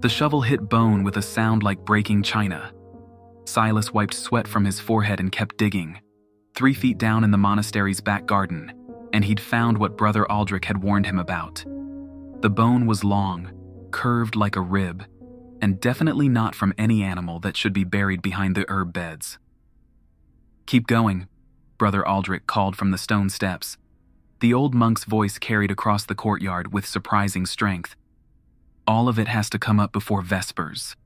The shovel hit bone with a sound like breaking china. Silas wiped sweat from his forehead and kept digging. 3 feet down in the monastery's back garden, and he'd found what Brother Aldrich had warned him about. The bone was long, curved like a rib, and definitely not from any animal that should be buried behind the herb beds. "Keep going," Brother Aldrich called from the stone steps. The old monk's voice carried across the courtyard with surprising strength. "All of it has to come up before Vespers."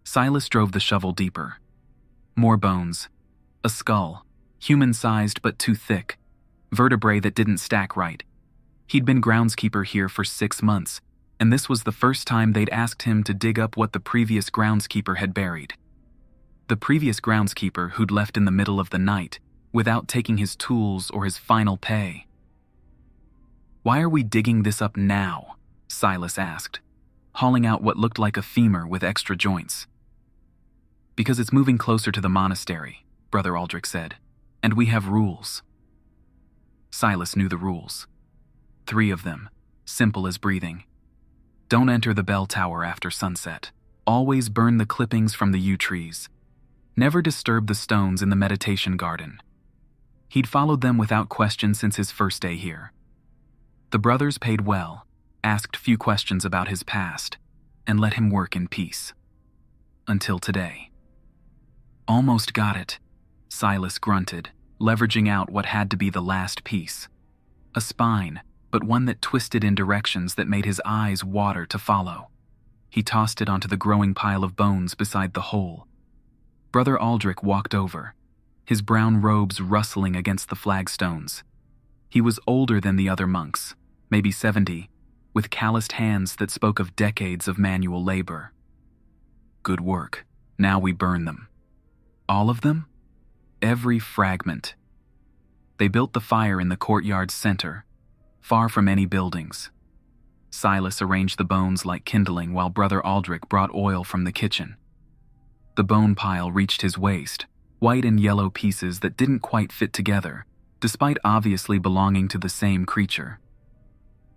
Silas drove the shovel deeper. More bones. A skull, human-sized but too thick. Vertebrae that didn't stack right. He'd been groundskeeper here for 6 months, and this was the first time they'd asked him to dig up what the previous groundskeeper had buried. The previous groundskeeper who'd left in the middle of the night, without taking his tools or his final pay. "Why are we digging this up now?" Silas asked, hauling out what looked like a femur with extra joints. "Because it's moving closer to the monastery," Brother Aldrich said, "and we have rules." Silas knew the rules. 3 of them, simple as breathing. Don't enter the bell tower after sunset. Always burn the clippings from the yew trees. Never disturb the stones in the meditation garden. He'd followed them without question since his first day here. The brothers paid well, asked few questions about his past, and let him work in peace. Until today. "Almost got it," Silas grunted, leveraging out what had to be the last piece. A spine, but one that twisted in directions that made his eyes water to follow. He tossed it onto the growing pile of bones beside the hole. Brother Aldrich walked over, his brown robes rustling against the flagstones. He was older than the other monks, maybe 70, with calloused hands that spoke of decades of manual labor. "Good work. Now we burn them." "All of them?" "Every fragment." They built the fire in the courtyard's center, far from any buildings. Silas arranged the bones like kindling while Brother Aldrich brought oil from the kitchen. The bone pile reached his waist, white and yellow pieces that didn't quite fit together, despite obviously belonging to the same creature.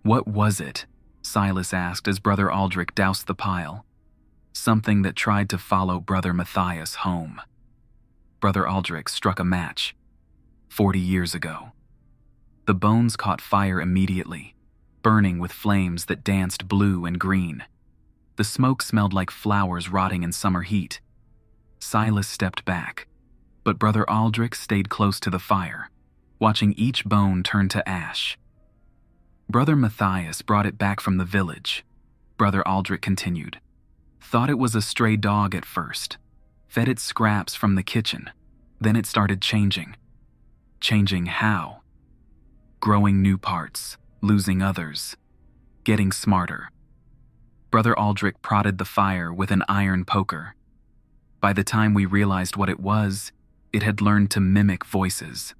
"What was it?" Silas asked as Brother Aldrich doused the pile. "Something that tried to follow Brother Matthias home." Brother Aldrich struck a match. 40 years ago. The bones caught fire immediately, burning with flames that danced blue and green. The smoke smelled like flowers rotting in summer heat. Silas stepped back, but Brother Aldrich stayed close to the fire, watching each bone turn to ash. "Brother Matthias brought it back from the village," Brother Aldrich continued. "Thought it was a stray dog at first. Fed it scraps from the kitchen. Then it started changing. Changing how? Growing new parts, losing others, getting smarter." Brother Aldrich prodded the fire with an iron poker. "By the time we realized what it was, it had learned to mimic voices.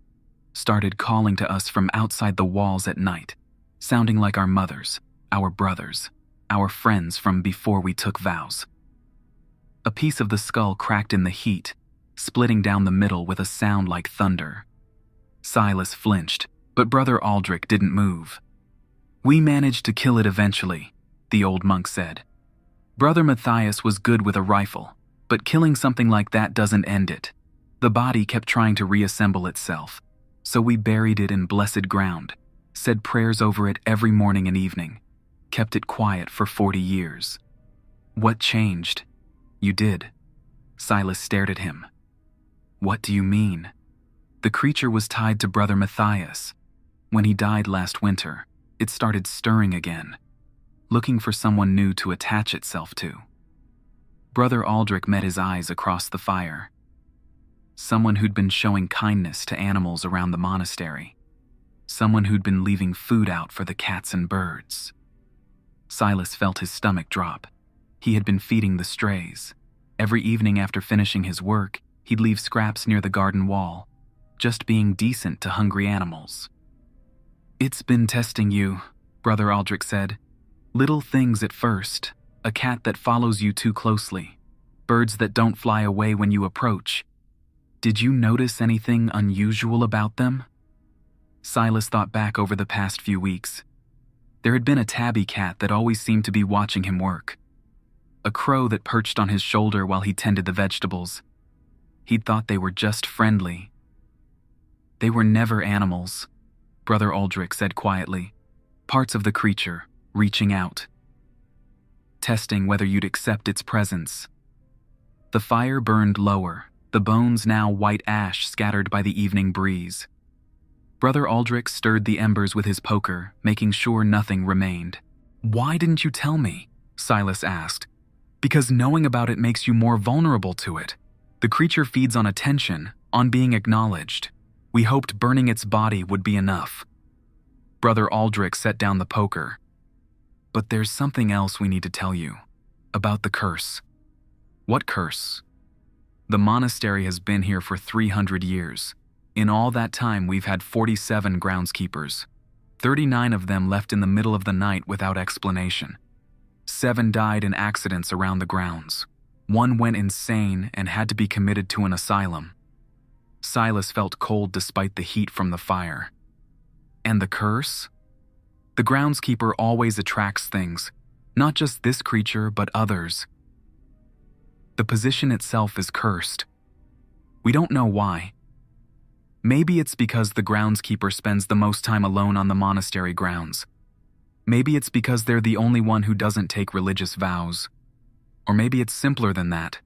Started calling to us from outside the walls at night, sounding like our mothers, our brothers, our friends from before we took vows." A piece of the skull cracked in the heat, splitting down the middle with a sound like thunder. Silas flinched, but Brother Aldrich didn't move. "We managed to kill it eventually," the old monk said. "Brother Matthias was good with a rifle, but killing something like that doesn't end it. The body kept trying to reassemble itself, so we buried it in blessed ground, said prayers over it every morning and evening, kept it quiet for 40 years. What changed? You did." Silas stared at him. "What do you mean?" "The creature was tied to Brother Matthias. When he died last winter, it started stirring again, looking for someone new to attach itself to." Brother Aldrich met his eyes across the fire. Someone who'd been showing kindness to animals around the monastery. Someone who'd been leaving food out for the cats and birds. Silas felt his stomach drop. He had been feeding the strays. Every evening after finishing his work, he'd leave scraps near the garden wall, just being decent to hungry animals. "It's been testing you," Brother Aldrich said. "Little things at first. A cat that follows you too closely. Birds that don't fly away when you approach. Did you notice anything unusual about them?" Silas thought back over the past few weeks. There had been a tabby cat that always seemed to be watching him work, a crow that perched on his shoulder while he tended the vegetables. He'd thought they were just friendly. They were never animals, Brother Aldrich said quietly. Parts of the creature, reaching out. Testing whether you'd accept its presence. The fire burned lower, the bones now white ash scattered by the evening breeze. Brother Aldrich stirred the embers with his poker, making sure nothing remained. "Why didn't you tell me?" Silas asked. "Because knowing about it makes you more vulnerable to it. The creature feeds on attention, on being acknowledged. We hoped burning its body would be enough." Brother Aldrich set down the poker. "But there's something else we need to tell you. About the curse." "What curse?" "The monastery has been here for 300 years. In all that time, we've had 47 groundskeepers. 39 of them left in the middle of the night without explanation. 7 died in accidents around the grounds. 1 went insane and had to be committed to an asylum." Silas felt cold despite the heat from the fire. "And the curse?" "The groundskeeper always attracts things, not just this creature, but others. The position itself is cursed. We don't know why. Maybe it's because the groundskeeper spends the most time alone on the monastery grounds. Maybe it's because they're the only one who doesn't take religious vows. Or maybe it's simpler than that."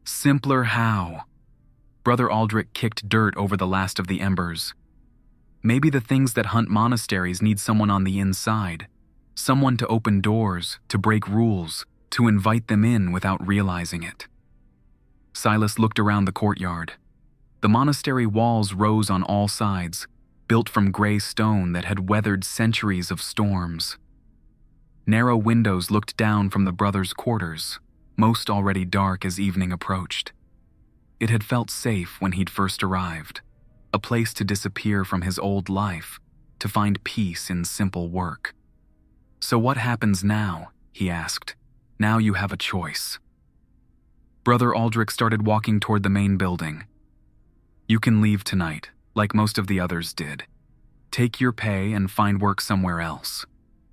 "Simpler how?" Brother Aldrich kicked dirt over the last of the embers. "Maybe the things that hunt monasteries need someone on the inside. Someone to open doors, to break rules, to invite them in without realizing it." Silas looked around the courtyard. The monastery walls rose on all sides, built from gray stone that had weathered centuries of storms. Narrow windows looked down from the brothers' quarters, most already dark as evening approached. It had felt safe when he'd first arrived, a place to disappear from his old life, to find peace in simple work. "So what happens now?" he asked. "Now you have a choice." Brother Aldrich started walking toward the main building. "You can leave tonight, like most of the others did. Take your pay and find work somewhere else.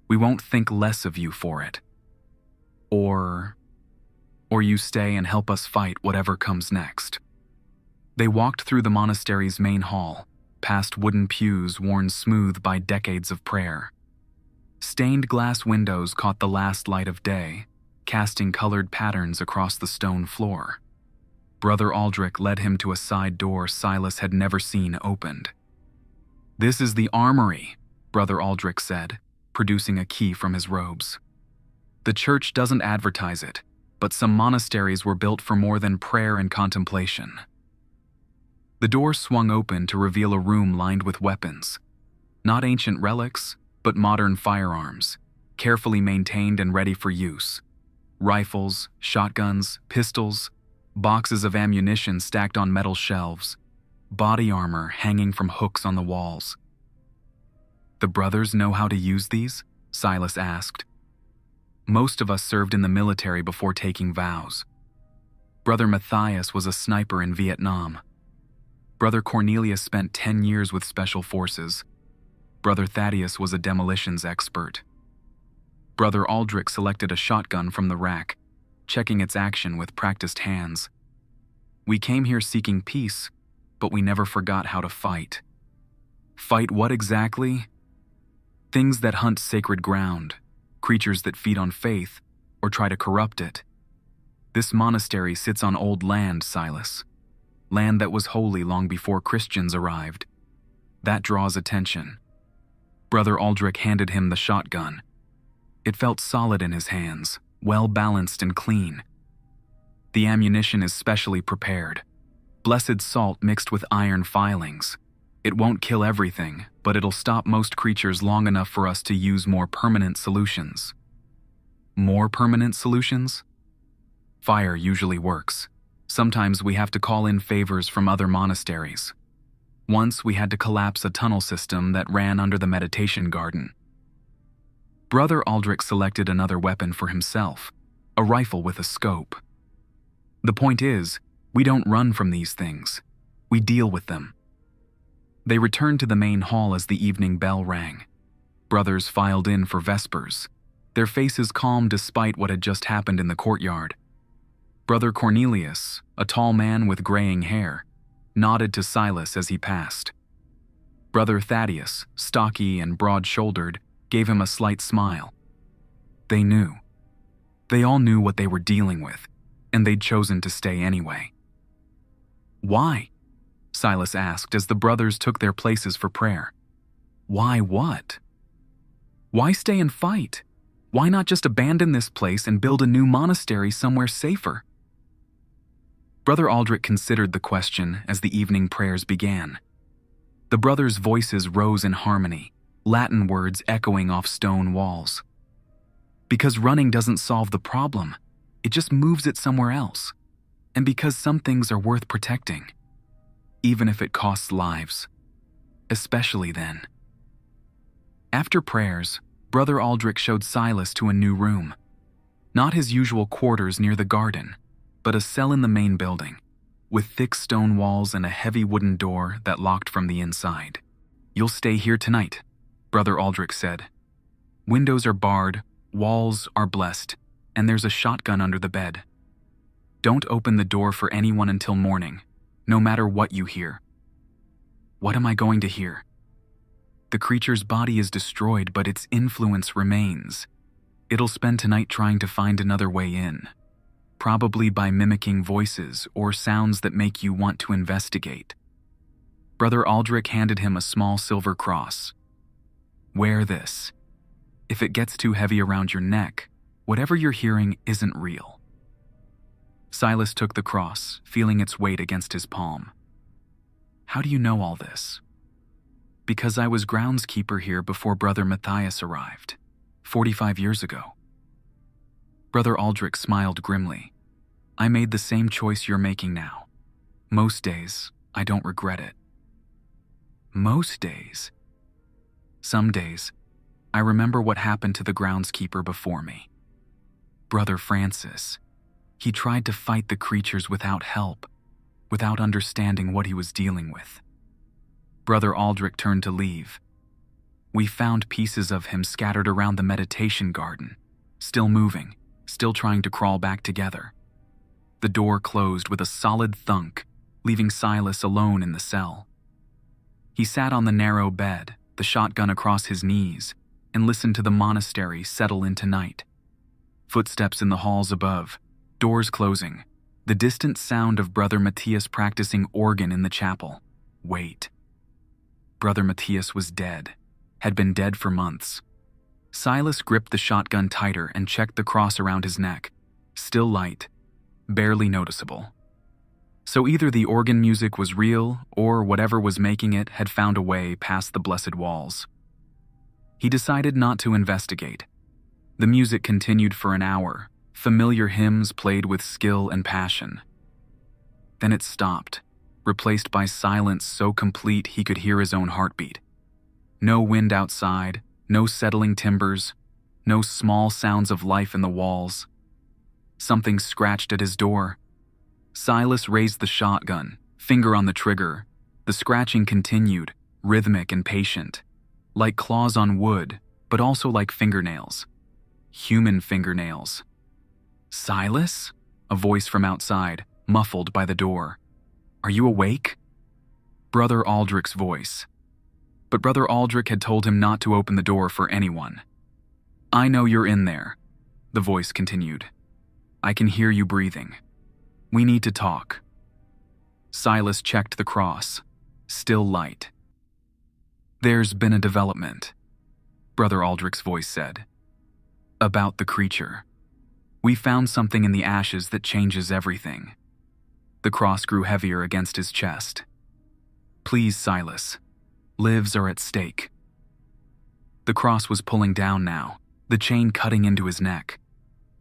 We won't think less of you for it. Or you stay and help us fight whatever comes next." They walked through the monastery's main hall, past wooden pews worn smooth by decades of prayer. Stained glass windows caught the last light of day, casting colored patterns across the stone floor. Brother Aldrich led him to a side door Silas had never seen opened. "This is the armory," Brother Aldrich said, producing a key from his robes. "The church doesn't advertise it, but some monasteries were built for more than prayer and contemplation." The door swung open to reveal a room lined with weapons. Not ancient relics, but modern firearms, carefully maintained and ready for use. Rifles, shotguns, pistols, boxes of ammunition stacked on metal shelves, body armor hanging from hooks on the walls. "The brothers know how to use these?" Silas asked. "Most of us served in the military before taking vows. Brother Matthias was a sniper in Vietnam. Brother Cornelius spent 10 years with Special Forces. Brother Thaddeus was a demolitions expert. Brother Aldrich selected a shotgun from the rack, checking its action with practiced hands. We came here seeking peace, but we never forgot how to fight." "Fight what exactly?" "Things that hunt sacred ground, creatures that feed on faith, or try to corrupt it. This monastery sits on old land, Silas. Land that was holy long before Christians arrived. That draws attention." Brother Aldrich handed him the shotgun. It felt solid in his hands, well-balanced and clean. "The ammunition is specially prepared. Blessed salt mixed with iron filings. It won't kill everything, but it'll stop most creatures long enough for us to use more permanent solutions." "More permanent solutions?" "Fire usually works. Sometimes we have to call in favors from other monasteries. Once we had to collapse a tunnel system that ran under the meditation garden." Brother Aldrich selected another weapon for himself, a rifle with a scope. "The point is, we don't run from these things. We deal with them." They returned to the main hall as the evening bell rang. Brothers filed in for vespers. their faces calm despite what had just happened in the courtyard. Brother Cornelius, a tall man with graying hair, nodded to Silas as he passed. Brother Thaddeus, stocky and broad-shouldered, gave him a slight smile. They knew. They all knew what they were dealing with, and they'd chosen to stay anyway. "Why?" Silas asked as the brothers took their places for prayer. "Why what? Why stay and fight? Why not just abandon this place and build a new monastery somewhere safer?" Brother Aldrich considered the question as the evening prayers began. The brothers' voices rose in harmony, Latin words echoing off stone walls. Because running doesn't solve the problem, it just moves it somewhere else. And because some things are worth protecting, even if it costs lives, especially then. After prayers, Brother Aldrich showed Silas to a new room. Not his usual quarters near the garden, but a cell in the main building, with thick stone walls and a heavy wooden door that locked from the inside. "You'll stay here tonight," Brother Aldrich said. "Windows are barred, walls are blessed, and there's a shotgun under the bed. Don't open the door for anyone until morning, no matter what you hear." "What am I going to hear?" "The creature's body is destroyed, but its influence remains. It'll spend tonight trying to find another way in, probably by mimicking voices or sounds that make you want to investigate." Brother Aldrich handed him a small silver cross. "Wear this. If it gets too heavy around your neck, whatever you're hearing isn't real." Silas took the cross, feeling its weight against his palm. "How do you know all this?" "Because I was groundskeeper here before Brother Matthias arrived, 45 years ago." Brother Aldrich smiled grimly. "I made the same choice you're making now. Most days, I don't regret it." "Most days?" "Some days, I remember what happened to the groundskeeper before me. Brother Francis. He tried to fight the creatures without help, without understanding what he was dealing with." Brother Aldrich turned to leave. "We found pieces of him scattered around the meditation garden, still moving, still trying to crawl back together." The door closed with a solid thunk, leaving Silas alone in the cell. He sat on the narrow bed, the shotgun across his knees, and listened to the monastery settle into night. Footsteps in the halls above, doors closing, the distant sound of Brother Matthias practicing organ in the chapel. Wait. Brother Matthias was dead, had been dead for months. Silas gripped the shotgun tighter and checked the cross around his neck. Still light, barely noticeable. So either the organ music was real, or whatever was making it had found a way past the blessed walls. He decided not to investigate. The music continued for an hour, familiar hymns played with skill and passion. Then it stopped, replaced by silence so complete he could hear his own heartbeat. No wind outside, no settling timbers, no small sounds of life in the walls. Something scratched at his door. Silas raised the shotgun, finger on the trigger. The scratching continued, rhythmic and patient, like claws on wood, but also like fingernails. Human fingernails. "Silas?" A voice from outside, muffled by the door. "Are you awake?" Brother Aldrich's voice. But Brother Aldrich had told him not to open the door for anyone. "I know you're in there," the voice continued. "I can hear you breathing. We need to talk." Silas checked the cross, still light. "There's been a development," Brother Aldrich's voice said. "About the creature. We found something in the ashes that changes everything." The cross grew heavier against his chest. "Please, Silas. Lives are at stake." The cross was pulling down now, the chain cutting into his neck.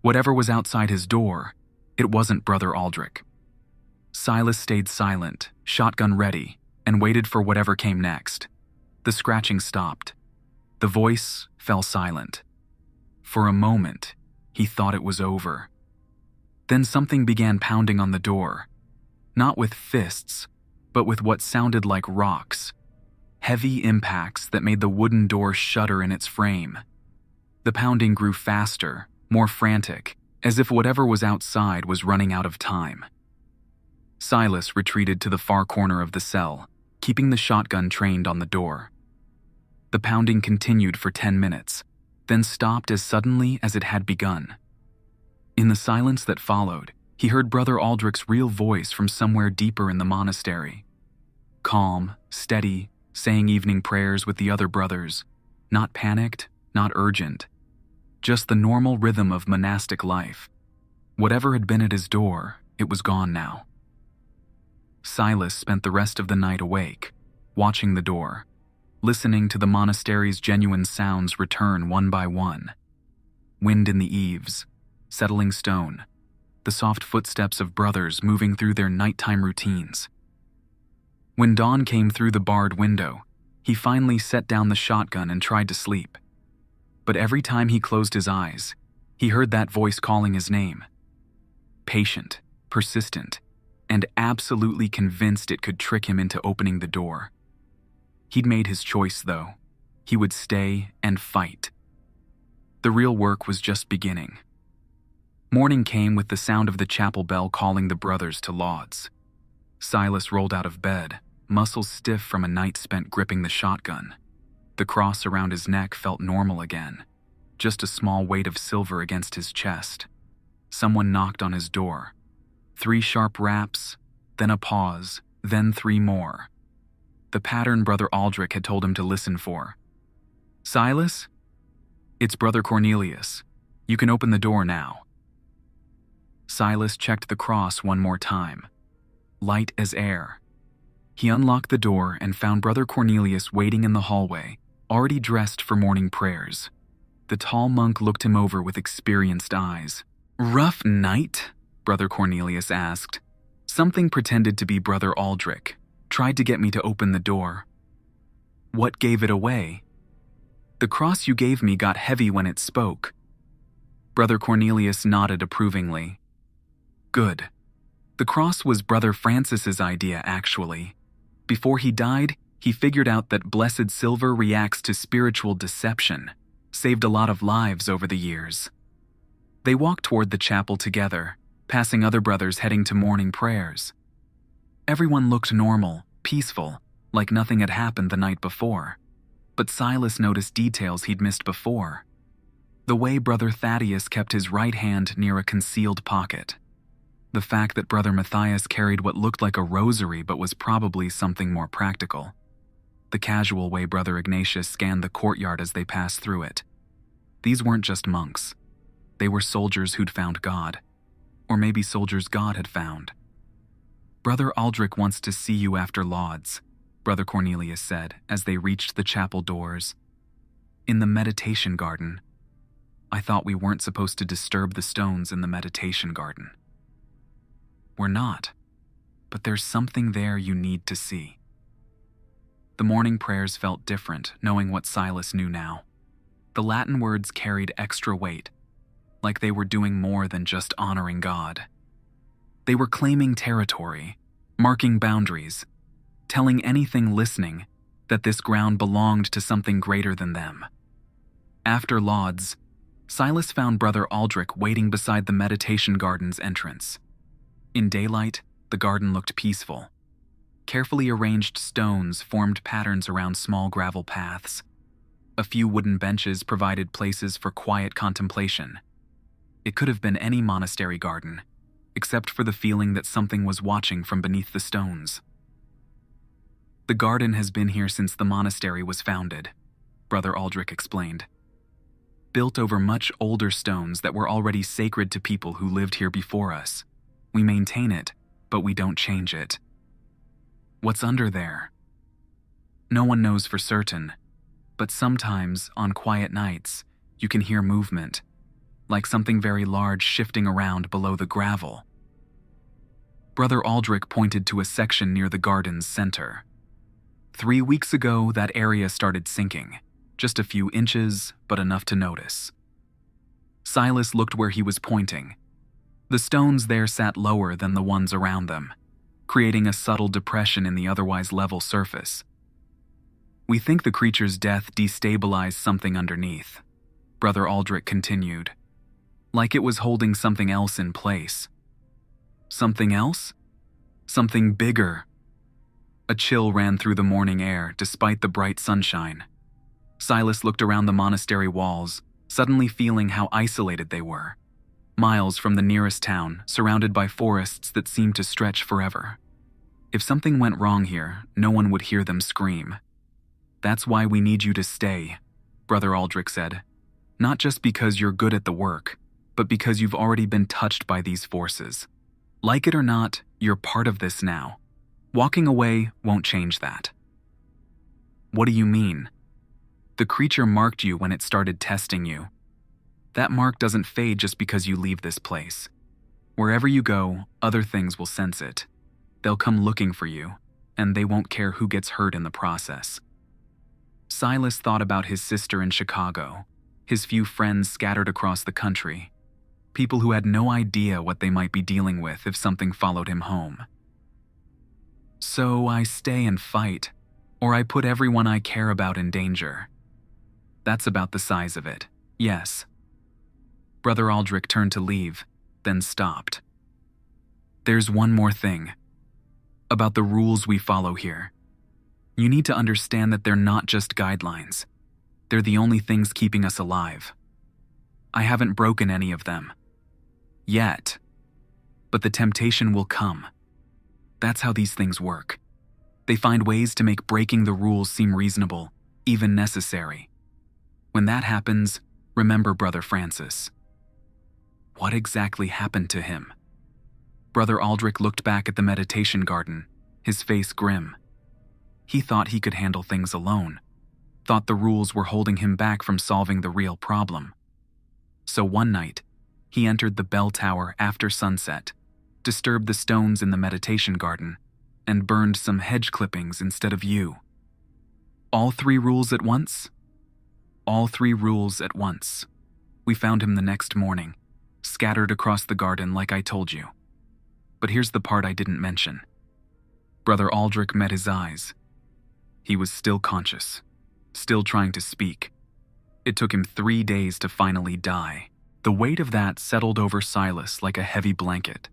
Whatever was outside his door, it wasn't Brother Aldrich. Silas stayed silent, shotgun ready, and waited for whatever came next. The scratching stopped. The voice fell silent. For a moment, he thought it was over. Then something began pounding on the door, not with fists, but with what sounded like rocks, heavy impacts that made the wooden door shudder in its frame. The pounding grew faster, more frantic, as if whatever was outside was running out of time. Silas retreated to the far corner of the cell, keeping the shotgun trained on the door. The pounding continued for 10 minutes, then stopped as suddenly as it had begun. In the silence that followed, he heard Brother Aldrich's real voice from somewhere deeper in the monastery. Calm, steady, saying evening prayers with the other brothers, not panicked, not urgent, just the normal rhythm of monastic life. Whatever had been at his door, it was gone now. Silas spent the rest of the night awake, watching the door, listening to the monastery's genuine sounds return one by one. Wind in the eaves, settling stone, the soft footsteps of brothers moving through their nighttime routines. When dawn came through the barred window, he finally set down the shotgun and tried to sleep. But every time he closed his eyes, he heard that voice calling his name. Patient, persistent, and absolutely convinced it could trick him into opening the door. He'd made his choice, though. He would stay and fight. The real work was just beginning. Morning came with the sound of the chapel bell calling the brothers to lauds. Silas rolled out of bed, muscles stiff from a night spent gripping the shotgun. The cross around his neck felt normal again, just a small weight of silver against his chest. Someone knocked on his door. 3 sharp raps, then a pause, then 3 more. The pattern Brother Aldrich had told him to listen for. "Silas? It's Brother Cornelius. You can open the door now." Silas checked the cross one more time. Light as air. He unlocked the door and found Brother Cornelius waiting in the hallway, already dressed for morning prayers. The tall monk looked him over with experienced eyes. "Rough night?" Brother Cornelius asked. "Something pretended to be Brother Aldrich. Tried to get me to open the door." "What gave it away?" "The cross you gave me got heavy when it spoke." Brother Cornelius nodded approvingly. "Good. The cross was Brother Francis's idea, actually. Before he died, he figured out that blessed silver reacts to spiritual deception. Saved a lot of lives over the years." They walked toward the chapel together, passing other brothers heading to morning prayers. Everyone looked normal, peaceful, like nothing had happened the night before. But Silas noticed details he'd missed before. The way Brother Thaddeus kept his right hand near a concealed pocket. The fact that Brother Matthias carried what looked like a rosary but was probably something more practical. The casual way Brother Ignatius scanned the courtyard as they passed through it. These weren't just monks. They were soldiers who'd found God. Or maybe soldiers God had found. "Brother Aldrich wants to see you after lauds," Brother Cornelius said as they reached the chapel doors. "In the meditation garden. I thought we weren't supposed to disturb the stones in the meditation garden." "We're not, but there's something there you need to see." The morning prayers felt different, knowing what Silas knew now. The Latin words carried extra weight, like they were doing more than just honoring God. They were claiming territory, marking boundaries, telling anything listening that this ground belonged to something greater than them. After lauds, Silas found Brother Aldrich waiting beside the meditation garden's entrance. In daylight, the garden looked peaceful. Carefully arranged stones formed patterns around small gravel paths. A few wooden benches provided places for quiet contemplation. It could have been any monastery garden, except for the feeling that something was watching from beneath the stones. "The garden has been here since the monastery was founded," Brother Aldrich explained. "Built over much older stones that were already sacred to people who lived here before us. We maintain it, but we don't change it." "What's under there?" "No one knows for certain, but sometimes, on quiet nights, you can hear movement, like something very large shifting around below the gravel." Brother Aldrich pointed to a section near the garden's center. 3 weeks ago, that area started sinking. Just a few inches, but enough to notice. Silas looked where he was pointing. The stones there sat lower than the ones around them, creating a subtle depression in the otherwise level surface. "We think the creature's death destabilized something underneath. Brother Aldrich continued, like it was holding something else in place. Something else? Something bigger. A chill ran through the morning air despite the bright sunshine. Silas looked around the monastery walls, suddenly feeling how isolated they were. Miles from the nearest town, surrounded by forests that seemed to stretch forever. If something went wrong here, no one would hear them scream. "That's why we need you to stay," Brother Aldrich said. "Not just because you're good at the work, but because you've already been touched by these forces. Like it or not, you're part of this now. Walking away won't change that." "What do you mean?" "The creature marked you when it started testing you. That mark doesn't fade just because you leave this place. Wherever you go, other things will sense it. They'll come looking for you, and they won't care who gets hurt in the process." Silas thought about his sister in Chicago, his few friends scattered across the country, people who had no idea what they might be dealing with if something followed him home. "So I stay and fight, or I put everyone I care about in danger. That's about the size of it, yes." Brother Aldrich turned to leave, then stopped. "There's one more thing. About the rules we follow here. You need to understand that they're not just guidelines. They're the only things keeping us alive. I haven't broken any of them. Yet. But the temptation will come. That's how these things work. They find ways to make breaking the rules seem reasonable, even necessary. When that happens, remember Brother Francis." What exactly happened to him? Brother Aldrich looked back at the meditation garden, his face grim. He thought he could handle things alone, thought the rules were holding him back from solving the real problem. So one night, he entered the bell tower after sunset, disturbed the stones in the meditation garden, and burned some hedge clippings instead of you. All 3 rules at once? All 3 rules at once. We found him the next morning, scattered across the garden like I told you. But here's the part I didn't mention. Brother Aldrich met his eyes. He was still conscious, still trying to speak. It took him 3 days to finally die. The weight of that settled over Silas like a heavy blanket.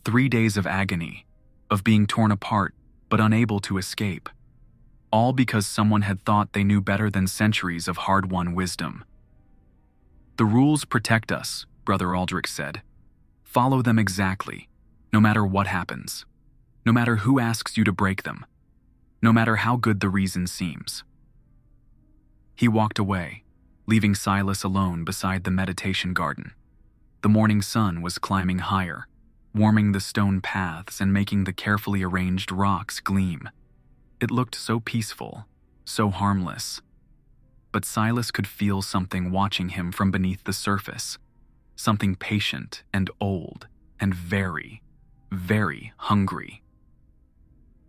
3 days of agony, of being torn apart but unable to escape. All because someone had thought they knew better than centuries of hard-won wisdom. "The rules protect us," Brother Aldrich said. "Follow them exactly, no matter what happens. No matter who asks you to break them. No matter how good the reason seems." He walked away, leaving Silas alone beside the meditation garden. The morning sun was climbing higher, warming the stone paths and making the carefully arranged rocks gleam. It looked so peaceful, so harmless. But Silas could feel something watching him from beneath the surface. Something patient and old and very, very hungry.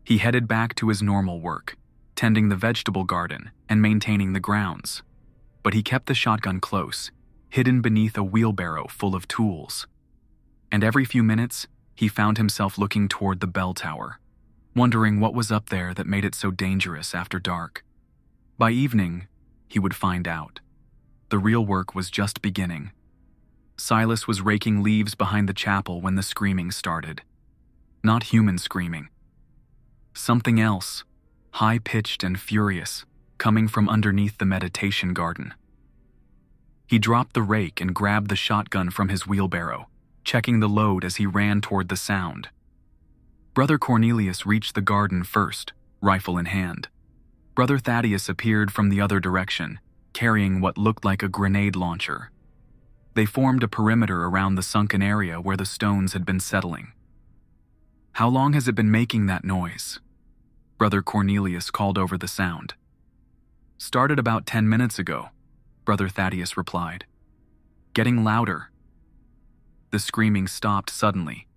He headed back to his normal work, tending the vegetable garden and maintaining the grounds. But he kept the shotgun close, hidden beneath a wheelbarrow full of tools. And every few minutes, he found himself looking toward the bell tower, wondering what was up there that made it so dangerous after dark. By evening, he would find out. The real work was just beginning. Silas was raking leaves behind the chapel when the screaming started. Not human screaming. Something else, high-pitched and furious, coming from underneath the meditation garden. He dropped the rake and grabbed the shotgun from his wheelbarrow, checking the load as he ran toward the sound. Brother Cornelius reached the garden first, rifle in hand. Brother Thaddeus appeared from the other direction, carrying what looked like a grenade launcher. They formed a perimeter around the sunken area where the stones had been settling. "How long has it been making that noise?" Brother Cornelius called over the sound. "Started about 10 minutes ago," Brother Thaddeus replied. "Getting louder." The screaming stopped suddenly,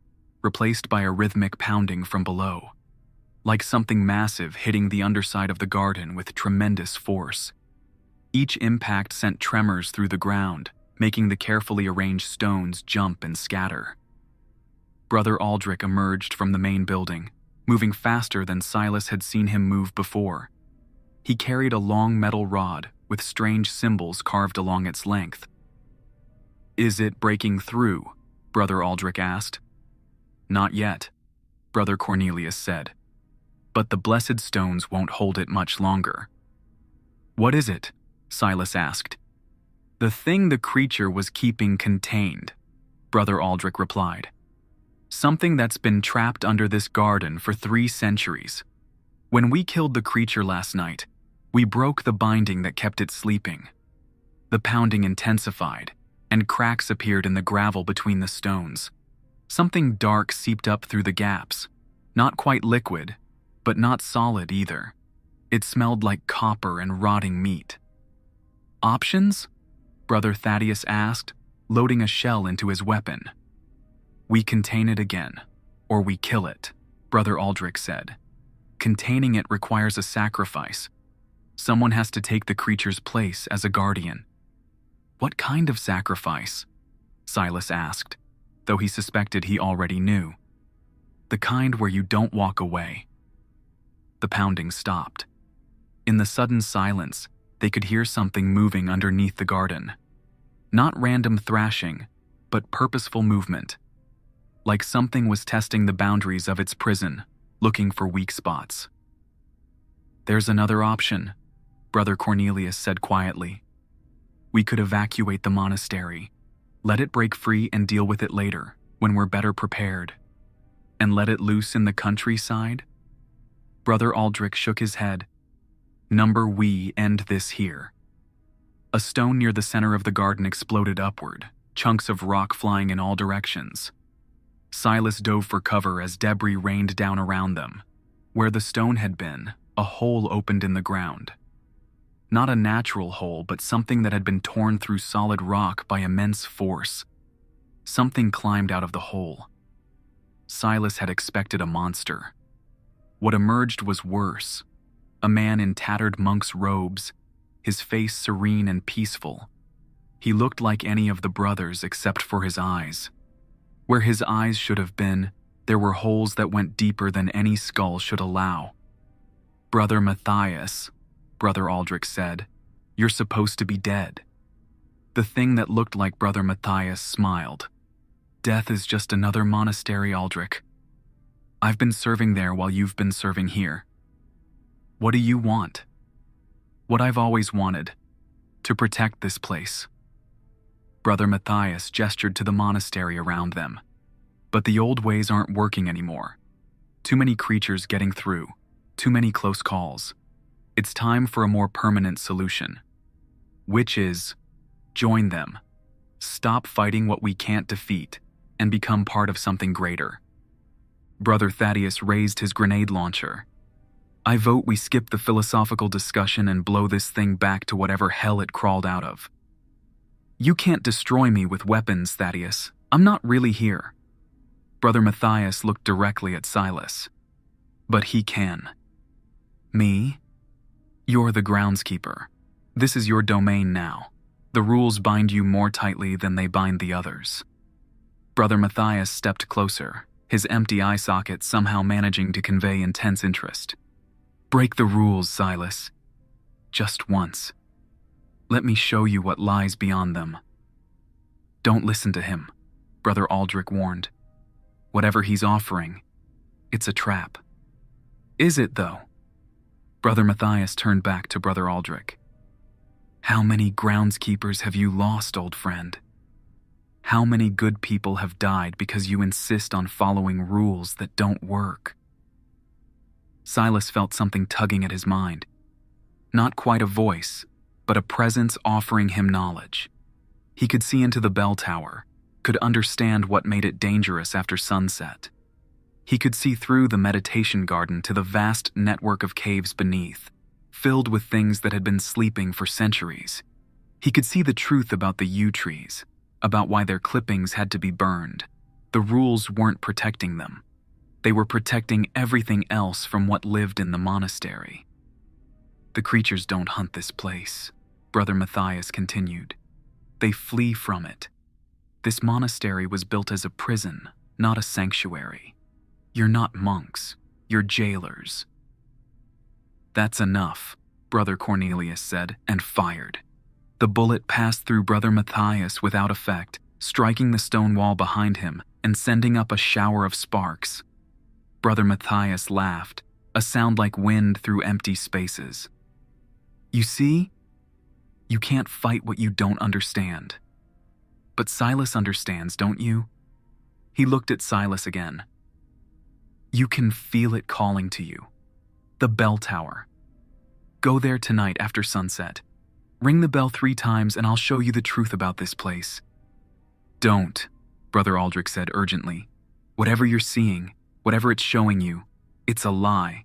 replaced by a rhythmic pounding from below, like something massive hitting the underside of the garden with tremendous force. Each impact sent tremors through the ground, making the carefully arranged stones jump and scatter. Brother Aldrich emerged from the main building, moving faster than Silas had seen him move before. He carried a long metal rod, with strange symbols carved along its length. "Is it breaking through?" Brother Aldrich asked. "Not yet," Brother Cornelius said. "But the blessed stones won't hold it much longer." "What is it?" Silas asked. "The thing the creature was keeping contained," Brother Aldrich replied. "Something that's been trapped under this garden for 3 centuries. When we killed the creature last night, we broke the binding that kept it sleeping. The pounding intensified, and cracks appeared in the gravel between the stones. Something dark seeped up through the gaps, not quite liquid, but not solid either. It smelled like copper and rotting meat." "Options?" Brother Thaddeus asked, loading a shell into his weapon. "We contain it again, or we kill it," Brother Aldrich said. "Containing it requires a sacrifice. Someone has to take the creature's place as a guardian." "What kind of sacrifice?" Silas asked, though he suspected he already knew. "The kind where you don't walk away." The pounding stopped. In the sudden silence, they could hear something moving underneath the garden. Not random thrashing, but purposeful movement. Like something was testing the boundaries of its prison, looking for weak spots. "There's another option," Brother Cornelius said quietly. "We could evacuate the monastery, let it break free and deal with it later, when we're better prepared. And let it loose in the countryside?" Brother Aldrich shook his head. "We end this here." A stone near the center of the garden exploded upward, chunks of rock flying in all directions. Silas dove for cover as debris rained down around them. Where the stone had been, a hole opened in the ground. Not a natural hole, but something that had been torn through solid rock by immense force. Something climbed out of the hole. Silas had expected a monster. What emerged was worse. A man in tattered monk's robes, his face serene and peaceful. He looked like any of the brothers except for his eyes. Where his eyes should have been, there were holes that went deeper than any skull should allow. "Brother Matthias," Brother Aldrich said, "you're supposed to be dead." The thing that looked like Brother Matthias smiled. "Death is just another monastery, Aldrich. I've been serving there while you've been serving here. What do you want?" "What I've always wanted. To protect this place." Brother Matthias gestured to the monastery around them. "But the old ways aren't working anymore. Too many creatures getting through. Too many close calls. It's time for a more permanent solution. Which is, join them. Stop fighting what we can't defeat, and become part of something greater." Brother Thaddeus raised his grenade launcher. "I vote we skip the philosophical discussion and blow this thing back to whatever hell it crawled out of." "You can't destroy me with weapons, Thaddeus. I'm not really here." Brother Matthias looked directly at Silas. "But he can." "Me? You're the groundskeeper. This is your domain now. The rules bind you more tightly than they bind the others." Brother Matthias stepped closer, his empty eye socket somehow managing to convey intense interest. "Break the rules, Silas. Just once. Let me show you what lies beyond them." "Don't listen to him," Brother Aldrich warned. "Whatever he's offering, it's a trap." "Is it, though?" Brother Matthias turned back to Brother Aldrich. "How many groundskeepers have you lost, old friend? How many good people have died because you insist on following rules that don't work?" Silas felt something tugging at his mind. Not quite a voice, but a presence offering him knowledge. He could see into the bell tower, could understand what made it dangerous after sunset. He could see through the meditation garden to the vast network of caves beneath, filled with things that had been sleeping for centuries. He could see the truth about the yew trees, about why their clippings had to be burned. The rules weren't protecting them. They were protecting everything else from what lived in the monastery. "The creatures don't hunt this place," Brother Matthias continued. "They flee from it. This monastery was built as a prison, not a sanctuary. You're not monks, you're jailers." "That's enough," Brother Cornelius said, and fired. The bullet passed through Brother Matthias without effect, striking the stone wall behind him and sending up a shower of sparks. Brother Matthias laughed, a sound like wind through empty spaces. You see? You can't fight what you don't understand. But Silas understands, don't you? He looked at Silas again. You can feel it calling to you. The bell tower. Go there tonight after sunset. Ring the bell 3 times and I'll show you the truth about this place. Don't, Brother Aldrich said urgently. Whatever you're seeing, whatever it's showing you, it's a lie.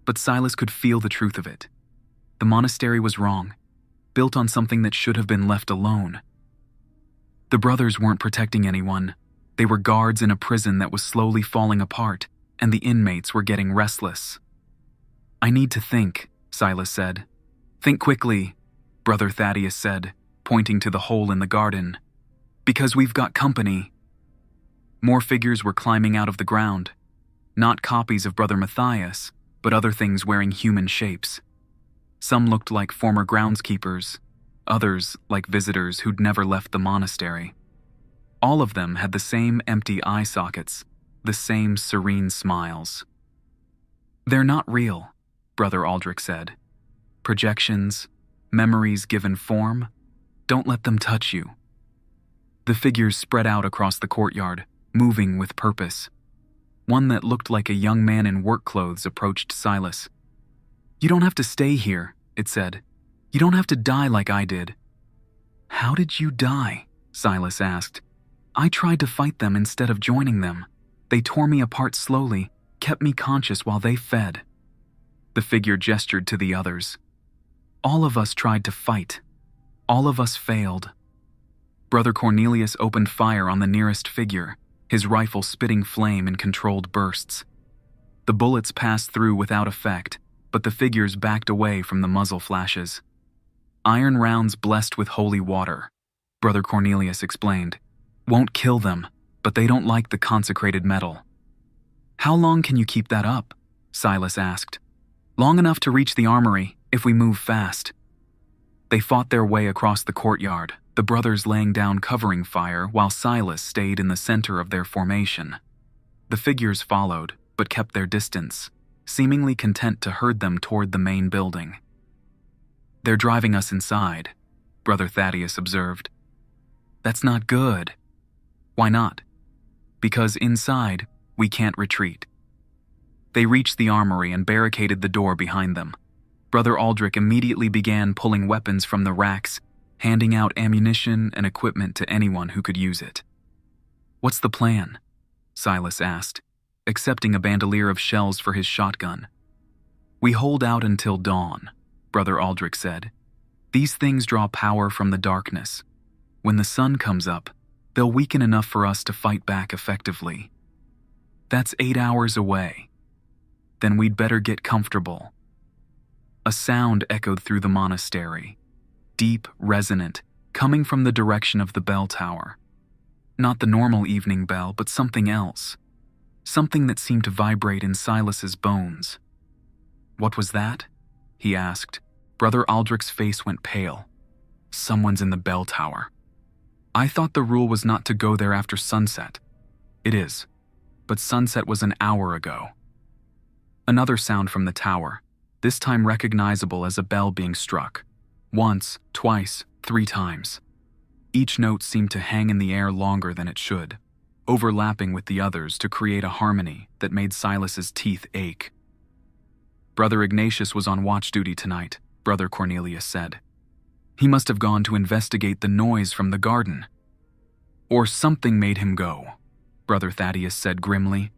But Silas could feel the truth of it. The monastery was wrong, built on something that should have been left alone. The brothers weren't protecting anyone. They were guards in a prison that was slowly falling apart, and the inmates were getting restless. I need to think, Silas said. Think quickly, Brother Thaddeus said, pointing to the hole in the garden. Because we've got company. More figures were climbing out of the ground. Not copies of Brother Matthias, but other things wearing human shapes. Some looked like former groundskeepers, others like visitors who'd never left the monastery. All of them had the same empty eye sockets, the same serene smiles. They're not real, Brother Aldrich said. Projections, memories given form, don't let them touch you. The figures spread out across the courtyard, moving with purpose. One that looked like a young man in work clothes approached Silas. You don't have to stay here, it said. You don't have to die like I did. How did you die? Silas asked. I tried to fight them instead of joining them. They tore me apart slowly, kept me conscious while they fed. The figure gestured to the others. All of us tried to fight. All of us failed. Brother Cornelius opened fire on the nearest figure, his rifle spitting flame in controlled bursts. The bullets passed through without effect, but the figures backed away from the muzzle flashes. Iron rounds blessed with holy water, Brother Cornelius explained. Won't kill them, but they don't like the consecrated metal. How long can you keep that up? Silas asked. Long enough to reach the armory, if we move fast. They fought their way across the courtyard, the brothers laying down covering fire while Silas stayed in the center of their formation. The figures followed, but kept their distance, seemingly content to herd them toward the main building. They're driving us inside, Brother Thaddeus observed. That's not good. Why not? Because inside, we can't retreat. They reached the armory and barricaded the door behind them. Brother Aldrich immediately began pulling weapons from the racks, handing out ammunition and equipment to anyone who could use it. What's the plan? Silas asked, accepting a bandolier of shells for his shotgun. We hold out until dawn, Brother Aldrich said. These things draw power from the darkness. When the sun comes up, they'll weaken enough for us to fight back effectively. That's 8 hours away. Then we'd better get comfortable. A sound echoed through the monastery, deep, resonant, coming from the direction of the bell tower. Not the normal evening bell, but something else. Something that seemed to vibrate in Silas's bones. What was that? He asked. Brother Aldrich's face went pale. Someone's in the bell tower. I thought the rule was not to go there after sunset. It is, but sunset was an hour ago. Another sound from the tower, this time recognizable as a bell being struck. Once, twice, 3 times. Each note seemed to hang in the air longer than it should, overlapping with the others to create a harmony that made Silas's teeth ache. Brother Ignatius was on watch duty tonight, Brother Cornelius said. He must have gone to investigate the noise from the garden. Or something made him go, Brother Thaddeus said grimly.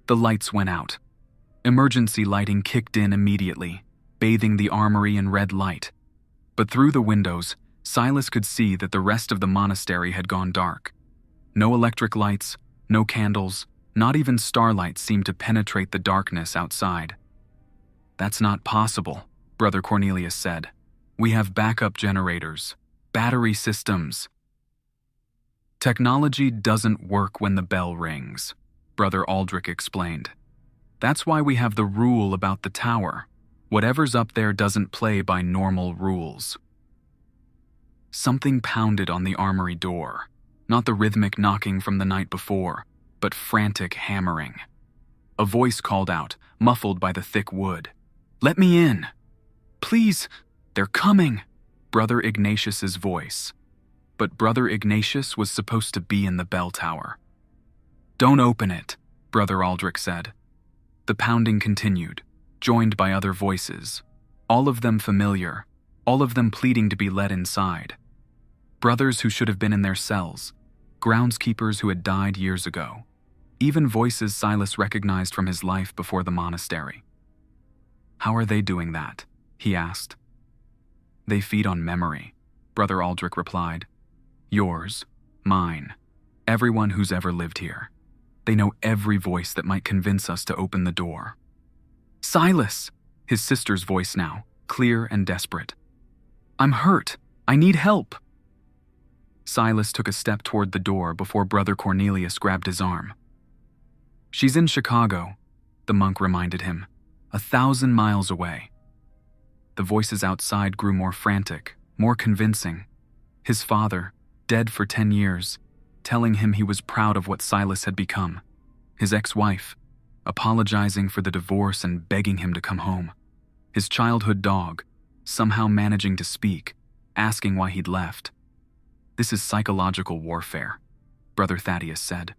The lights went out. Emergency lighting kicked in immediately, bathing the armory in red light. But through the windows, Silas could see that the rest of the monastery had gone dark. No electric lights, no candles, not even starlight seemed to penetrate the darkness outside. That's not possible, Brother Cornelius said. We have backup generators, battery systems. Technology doesn't work when the bell rings, Brother Aldrich explained. That's why we have the rule about the tower. Whatever's up there doesn't play by normal rules. Something pounded on the armory door, not the rhythmic knocking from the night before, but frantic hammering. A voice called out, muffled by the thick wood. "Let me in! Please, they're coming!" Brother Ignatius's voice. But Brother Ignatius was supposed to be in the bell tower. "Don't open it," Brother Aldrich said. The pounding continued, joined by other voices, all of them familiar, all of them pleading to be let inside. Brothers who should have been in their cells, groundskeepers who had died years ago, even voices Silas recognized from his life before the monastery. "How are they doing that?" he asked. "They feed on memory," Brother Aldrich replied. "Yours, mine, everyone who's ever lived here. They know every voice that might convince us to open the door." "Silas!" His sister's voice now, clear and desperate. "I'm hurt. I need help." Silas took a step toward the door before Brother Cornelius grabbed his arm. "She's in Chicago," the monk reminded him, 1,000 miles away. The voices outside grew more frantic, more convincing. His father, dead for 10 years, telling him he was proud of what Silas had become. His ex-wife, apologizing for the divorce and begging him to come home. His childhood dog, somehow managing to speak, asking why he'd left. "This is psychological warfare," Brother Thaddeus said.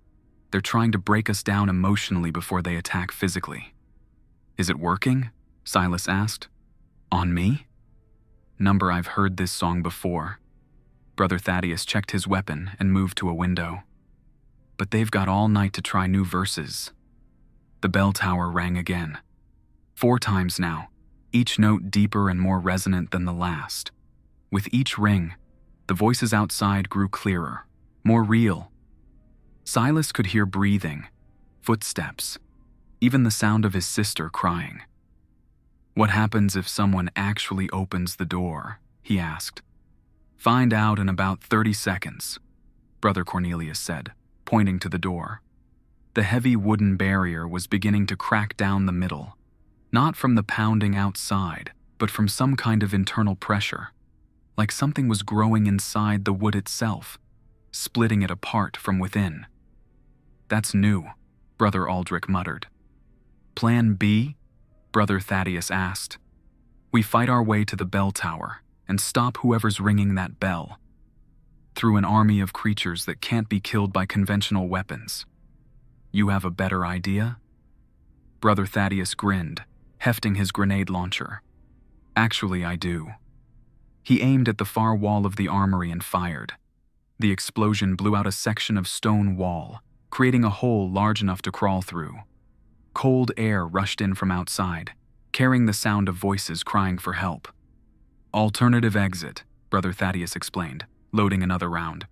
"They're trying to break us down emotionally before they attack physically." "Is it working?" Silas asked. "On me?" "Number, I've heard this song before." Brother Thaddeus checked his weapon and moved to a window. "But they've got all night to try new verses." The bell tower rang again. 4 times now, each note deeper and more resonant than the last. With each ring, the voices outside grew clearer, more real. Silas could hear breathing, footsteps, even the sound of his sister crying. "What happens if someone actually opens the door?" he asked. "Find out in about 30 seconds, Brother Cornelius said, pointing to the door. The heavy wooden barrier was beginning to crack down the middle, not from the pounding outside, but from some kind of internal pressure, like something was growing inside the wood itself, splitting it apart from within. "That's new," Brother Aldrich muttered. "Plan B?" Brother Thaddeus asked. "We fight our way to the bell tower and stop whoever's ringing that bell, through an army of creatures that can't be killed by conventional weapons. You have a better idea?" Brother Thaddeus grinned, hefting his grenade launcher. "Actually, I do." He aimed at the far wall of the armory and fired. The explosion blew out a section of stone wall, creating a hole large enough to crawl through. Cold air rushed in from outside, carrying the sound of voices crying for help. "Alternative exit," Brother Thaddeus explained, loading another round.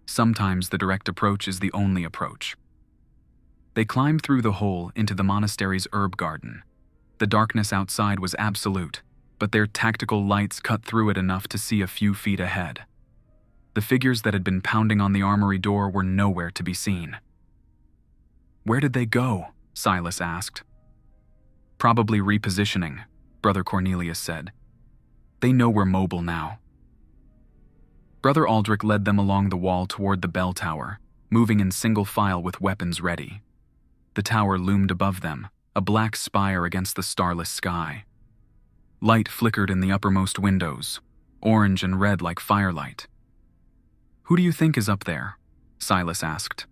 "Sometimes the direct approach is the only approach." They climbed through the hole into the monastery's herb garden. The darkness outside was absolute, but their tactical lights cut through it enough to see a few feet ahead. The figures that had been pounding on the armory door were nowhere to be seen. "Where did they go?" Silas asked. "Probably repositioning," Brother Cornelius said. "They know we're mobile now." Brother Aldrich led them along the wall toward the bell tower, moving in single file with weapons ready. The tower loomed above them, a black spire against the starless sky. Light flickered in the uppermost windows, orange and red like firelight. "Who do you think is up there?" Silas asked.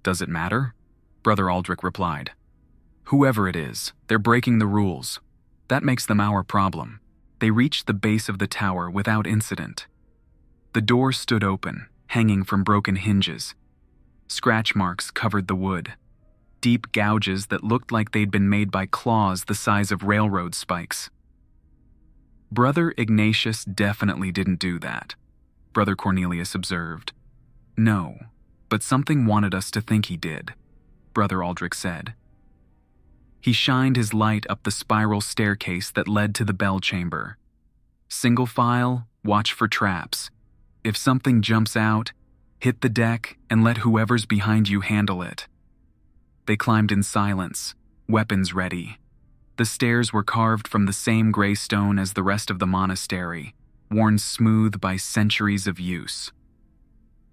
"Does it matter?" Brother Aldrich replied. "Whoever it is, they're breaking the rules. That makes them our problem." They reached the base of the tower without incident. The door stood open, hanging from broken hinges. Scratch marks covered the wood, deep gouges that looked like they'd been made by claws the size of railroad spikes. "Brother Ignatius definitely didn't do that," Brother Cornelius observed. "No, but something wanted us to think he did," Brother Aldrich said. He shined his light up the spiral staircase that led to the bell chamber. "Single file, watch for traps. If something jumps out, hit the deck and let whoever's behind you handle it." They climbed in silence, weapons ready. The stairs were carved from the same gray stone as the rest of the monastery, worn smooth by centuries of use.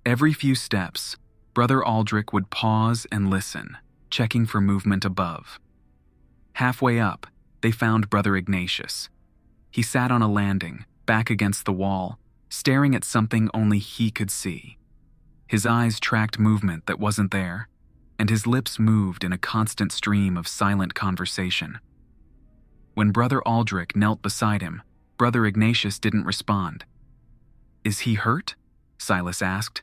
Every few steps, Brother Aldrich would pause and listen, checking for movement above. Halfway up, they found Brother Ignatius. He sat on a landing, back against the wall, staring at something only he could see. His eyes tracked movement that wasn't there, and his lips moved in a constant stream of silent conversation. When Brother Aldrich knelt beside him, Brother Ignatius didn't respond. "Is he hurt?" Silas asked.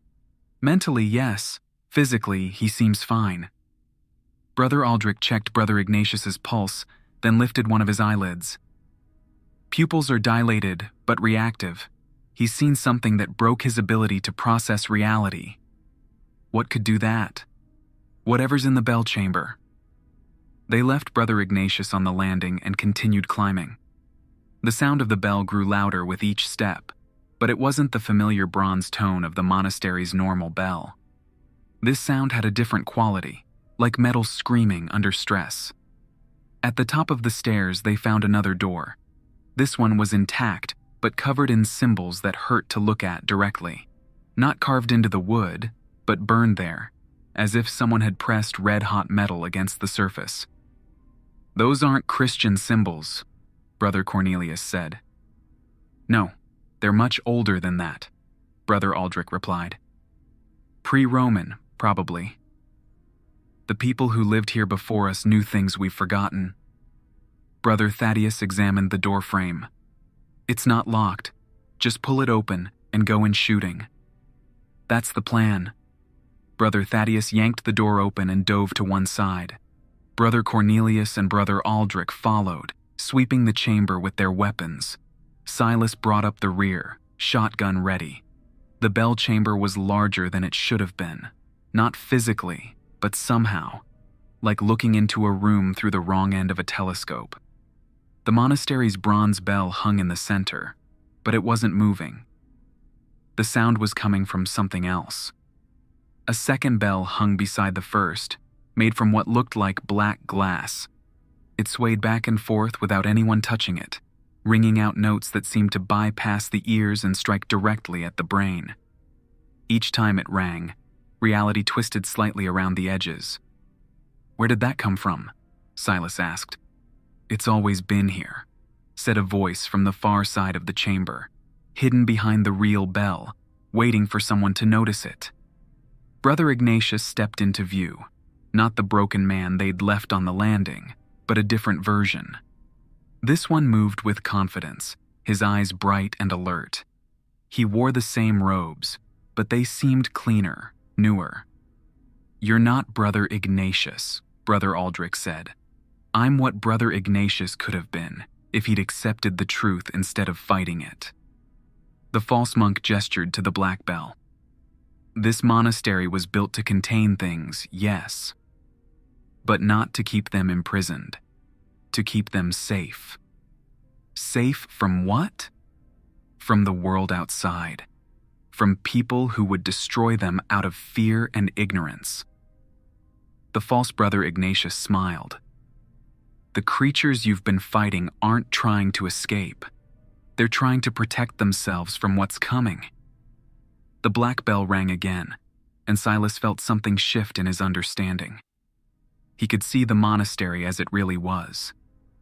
"Mentally, yes. Physically, he seems fine." Brother Aldrich checked Brother Ignatius's pulse, then lifted one of his eyelids. Pupils are dilated, but reactive. He's seen something that broke his ability to process reality. What could do that? Whatever's in the bell chamber. They left Brother Ignatius on the landing and continued climbing. The sound of the bell grew louder with each step, but it wasn't the familiar bronze tone of the monastery's normal bell. This sound had a different quality, like metal screaming under stress. At the top of the stairs, they found another door. This one was intact, but covered in symbols that hurt to look at directly. Not carved into the wood, but burned there, as if someone had pressed red-hot metal against the surface. "Those aren't Christian symbols," Brother Cornelius said. "No, they're much older than that," Brother Aldrich replied. "Pre-Roman, probably. The people who lived here before us knew things we've forgotten." Brother Thaddeus examined the door frame. "It's not locked. Just pull it open and go in shooting." "That's the plan." Brother Thaddeus yanked the door open and dove to one side. Brother Cornelius and Brother Aldrich followed, sweeping the chamber with their weapons. Silas brought up the rear, shotgun ready. The bell chamber was larger than it should have been. Not physically, but somehow, like looking into a room through the wrong end of a telescope. The monastery's bronze bell hung in the center, but it wasn't moving. The sound was coming from something else. A second bell hung beside the first, made from what looked like black glass. It swayed back and forth without anyone touching it, ringing out notes that seemed to bypass the ears and strike directly at the brain. Each time it rang, reality twisted slightly around the edges. "Where did that come from?" Silas asked. "It's always been here," said a voice from the far side of the chamber, hidden behind the real bell, waiting for someone to notice it. Brother Ignatius stepped into view, not the broken man they'd left on the landing, but a different version. This one moved with confidence, his eyes bright and alert. He wore the same robes, but they seemed cleaner, newer. "You're not Brother Ignatius," Brother Aldrich said. "I'm what Brother Ignatius could have been if he'd accepted the truth instead of fighting it." The false monk gestured to the black bell. "This monastery was built to contain things, yes, but not to keep them imprisoned, to keep them safe." Safe from what? From the world outside, from people who would destroy them out of fear and ignorance. The false Brother Ignatius smiled. "The creatures you've been fighting aren't trying to escape. They're trying to protect themselves from what's coming." The black bell rang again, and Silas felt something shift in his understanding. He could see the monastery as it really was.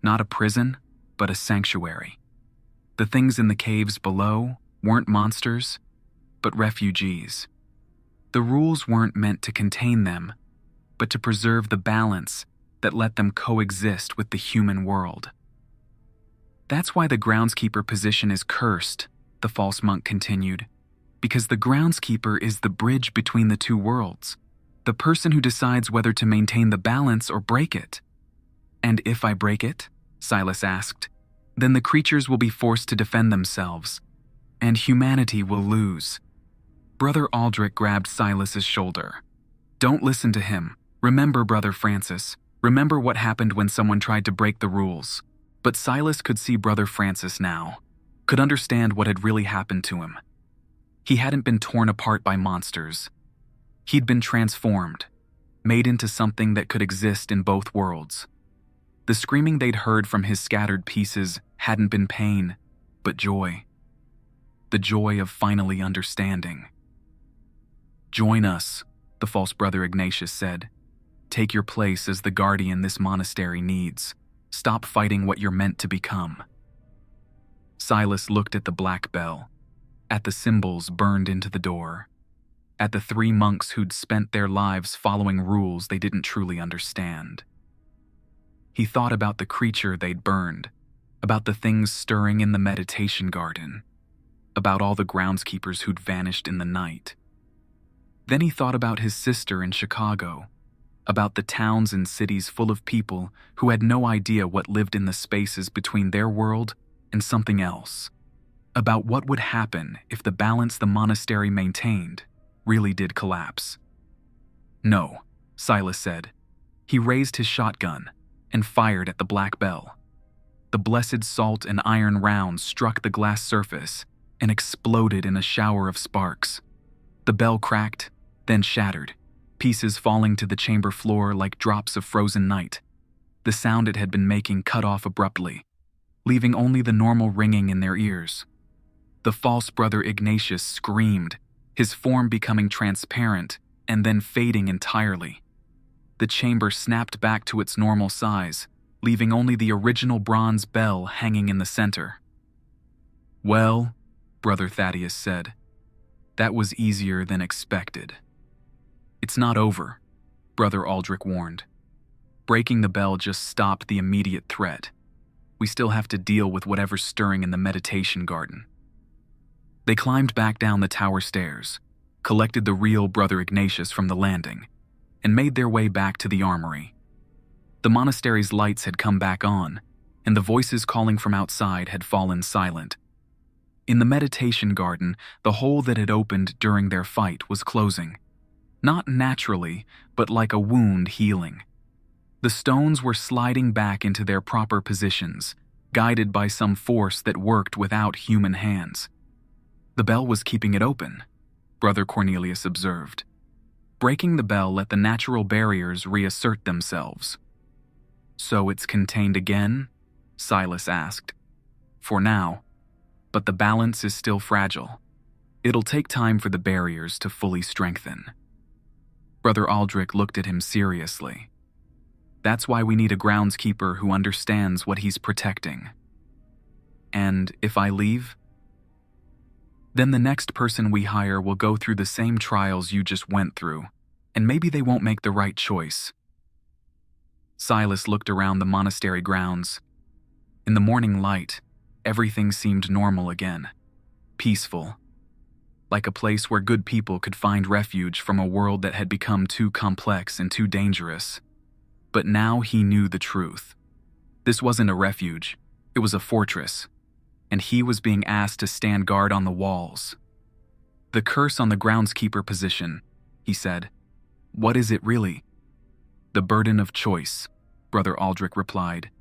Not a prison, but a sanctuary. The things in the caves below weren't monsters, but refugees. The rules weren't meant to contain them, but to preserve the balance that let them coexist with the human world. "That's why the groundskeeper position is cursed," the false monk continued, "because the groundskeeper is the bridge between the two worlds, the person who decides whether to maintain the balance or break it." "And if I break it?" Silas asked. "Then the creatures will be forced to defend themselves, and humanity will lose." Brother Aldrich grabbed Silas's shoulder. "Don't listen to him. Remember, Brother Francis. Remember what happened when someone tried to break the rules." But Silas could see Brother Francis now, could understand what had really happened to him. He hadn't been torn apart by monsters. He'd been transformed, made into something that could exist in both worlds. The screaming they'd heard from his scattered pieces hadn't been pain, but joy. The joy of finally understanding. "Join us," the false brother Ignatius said. "Take your place as the guardian this monastery needs. Stop fighting what you're meant to become." Silas looked at the black bell, at the symbols burned into the door, at the 3 monks who'd spent their lives following rules they didn't truly understand. He thought about the creature they'd burned, about the things stirring in the meditation garden, about all the groundskeepers who'd vanished in the night. Then he thought about his sister in Chicago, about the towns and cities full of people who had no idea what lived in the spaces between their world and something else, about what would happen if the balance the monastery maintained really did collapse. "No," Silas said. He raised his shotgun and fired at the black bell. The blessed salt and iron rounds struck the glass surface and exploded in a shower of sparks. The bell cracked, then shattered, pieces falling to the chamber floor like drops of frozen night. The sound it had been making cut off abruptly, leaving only the normal ringing in their ears. The false brother Ignatius screamed, his form becoming transparent and then fading entirely. The chamber snapped back to its normal size, leaving only the original bronze bell hanging in the center. "Well," Brother Thaddeus said, "that was easier than expected." "It's not over," Brother Aldrich warned. "Breaking the bell just stopped the immediate threat. We still have to deal with whatever's stirring in the meditation garden." They climbed back down the tower stairs, collected the real Brother Ignatius from the landing, and made their way back to the armory. The monastery's lights had come back on, and the voices calling from outside had fallen silent. In the meditation garden, the hole that had opened during their fight was closing. Not naturally, but like a wound healing. The stones were sliding back into their proper positions, guided by some force that worked without human hands. The bell was keeping it open, Brother Cornelius observed. Breaking the bell let the natural barriers reassert themselves. "So it's contained again?" Silas asked. "For now, but the balance is still fragile. It'll take time for the barriers to fully strengthen." Brother Aldrich looked at him seriously. "That's why we need a groundskeeper who understands what he's protecting." "And if I leave?" "Then the next person we hire will go through the same trials you just went through, and maybe they won't make the right choice." Silas looked around the monastery grounds. In the morning light, everything seemed normal again, peaceful, like a place where good people could find refuge from a world that had become too complex and too dangerous. But now he knew the truth. This wasn't a refuge, it was a fortress, and he was being asked to stand guard on the walls. "The curse on the groundskeeper position," he said. "What is it really?" "The burden of choice," Brother Aldrich replied.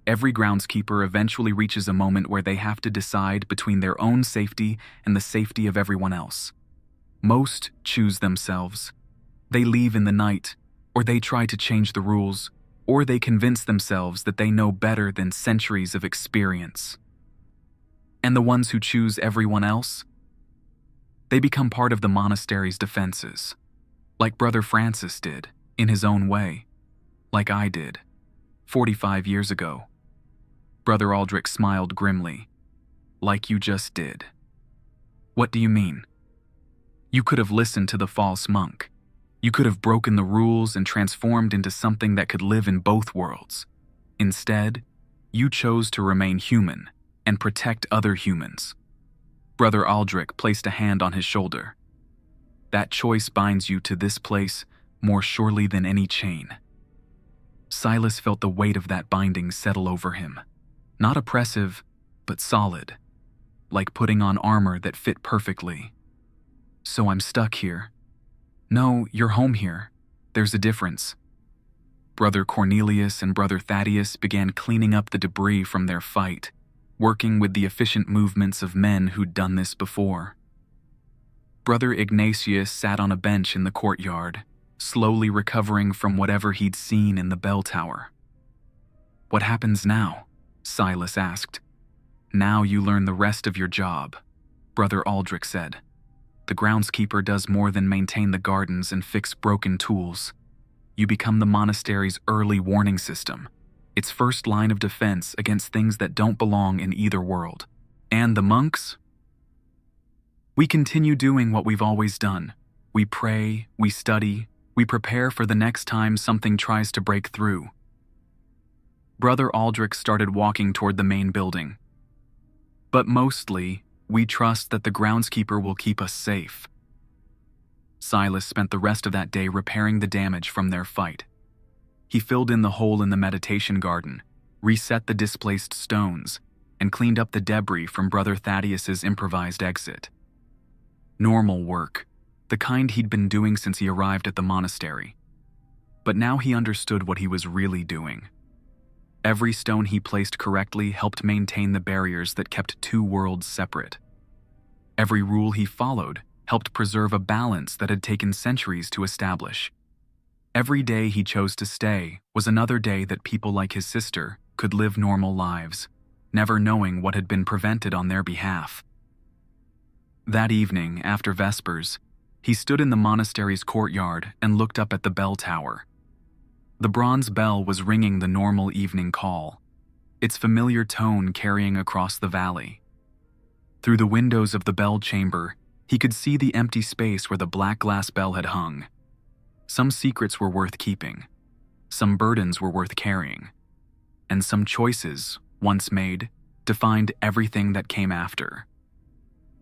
"Every groundskeeper eventually reaches a moment where they have to decide between their own safety and the safety of everyone else. Most choose themselves. They leave in the night, or they try to change the rules, or they convince themselves that they know better than centuries of experience. And the ones who choose everyone else? They become part of the monastery's defenses, like Brother Francis did, in his own way, like I did, 45 years ago." Brother Aldrich smiled grimly. "Like you just did." "What do you mean?" "You could have listened to the false monk. You could have broken the rules and transformed into something that could live in both worlds. Instead, you chose to remain human and protect other humans." Brother Aldrich placed a hand on his shoulder. "That choice binds you to this place more surely than any chain." Silas felt the weight of that binding settle over him. Not oppressive, but solid, like putting on armor that fit perfectly. "So I'm stuck here." "No, you're home here. There's a difference." Brother Cornelius and Brother Thaddeus began cleaning up the debris from their fight, working with the efficient movements of men who'd done this before. Brother Ignatius sat on a bench in the courtyard, slowly recovering from whatever he'd seen in the bell tower. "What happens now?" Silas asked. "Now you learn the rest of your job," Brother Aldrich said. "The groundskeeper does more than maintain the gardens and fix broken tools. You become the monastery's early warning system, its first line of defense against things that don't belong in either world. And the monks? We continue doing what we've always done. We pray, we study, we prepare for the next time something tries to break through." Brother Aldrich started walking toward the main building. "But mostly, we trust that the groundskeeper will keep us safe." Silas spent the rest of that day repairing the damage from their fight. He filled in the hole in the meditation garden, reset the displaced stones, and cleaned up the debris from Brother Thaddeus's improvised exit. Normal work, the kind he'd been doing since he arrived at the monastery. But now he understood what he was really doing. Every stone he placed correctly helped maintain the barriers that kept two worlds separate. Every rule he followed helped preserve a balance that had taken centuries to establish. Every day he chose to stay was another day that people like his sister could live normal lives, never knowing what had been prevented on their behalf. That evening, after Vespers, he stood in the monastery's courtyard and looked up at the bell tower. The bronze bell was ringing the normal evening call, its familiar tone carrying across the valley. Through the windows of the bell chamber, he could see the empty space where the black glass bell had hung. Some secrets were worth keeping, some burdens were worth carrying, and some choices, once made, defined everything that came after.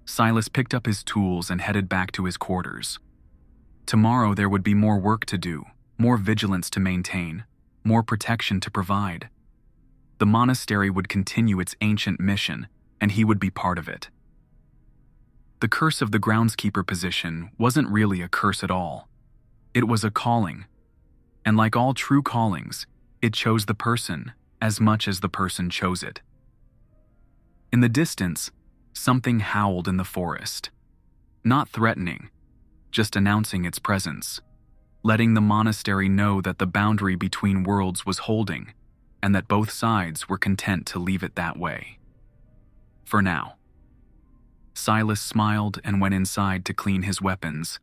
Silas picked up his tools and headed back to his quarters. Tomorrow there would be more work to do, more vigilance to maintain, more protection to provide. The monastery would continue its ancient mission, and he would be part of it. The curse of the groundskeeper position wasn't really a curse at all. It was a calling, and like all true callings, it chose the person as much as the person chose it. In the distance, something howled in the forest. Not threatening, just announcing its presence, letting the monastery know that the boundary between worlds was holding, and that both sides were content to leave it that way. For now. Silas smiled and went inside to clean his weapons.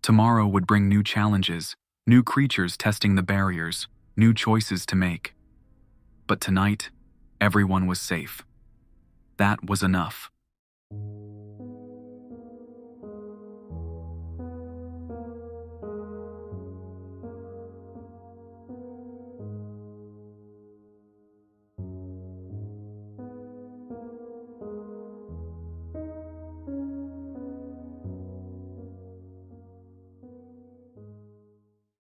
Tomorrow would bring new challenges, new creatures testing the barriers, new choices to make. But tonight, everyone was safe. That was enough.